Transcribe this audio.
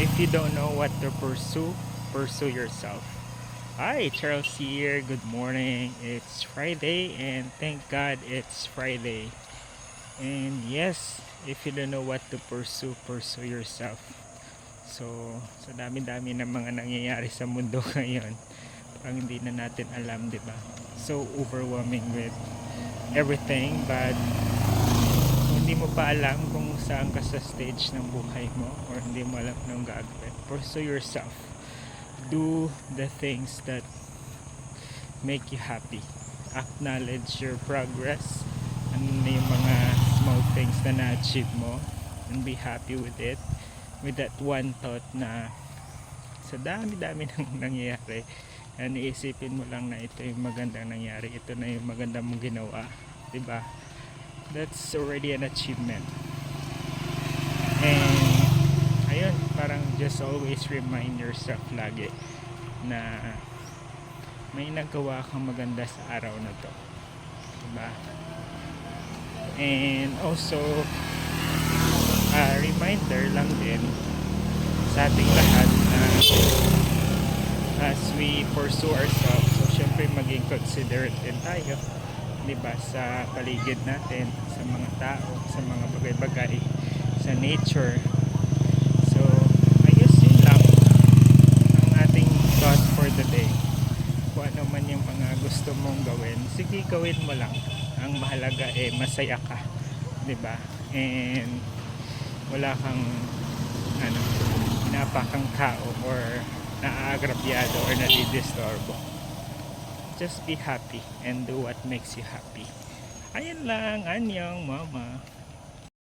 If you don't know what to pursue, pursue yourself. Hi, Charles here. Good morning. It's Friday and thank God it's Friday. And yes, if you don't know what to pursue, pursue yourself. So, sa dami-dami ng mga nangyayari sa mundo ngayon, parang hindi na natin alam, di ba? So overwhelming with everything, but kung hindi mo pa alam kung saan ka sa stage ng buhay mo or hindi mo alam nang gagawin, pursue yourself. Do the things that make you happy. Acknowledge your progress. Ano na yung mga small things na na-achieve mo, and be happy with it. With that one thought na sa dami-dami nang nangyayari, and iisipin mo lang na ito yung magandang nangyari, ito na yung maganda mong ginawa, diba? That's already an achievement. And ayun, parang just always remind yourself lagi na may nagawa kang maganda sa araw na to, diba? And also reminder lang din sa ating lahat na as we pursue ourselves, so syempre maging considerate din tayo, diba, sa paligid natin, sa mga tao, sa mga bagay-bagay, sa nature. So I guess yun lang ang ating thought for the day. Kung ano man yung mga gusto mong gawin, sige, gawin mo lang. Ang mahalaga masaya ka, diba? And wala kang napakang tao or naaagrabyado or nadidisturbo. Just be happy and do what makes you happy. Ayan lang, anyong mama.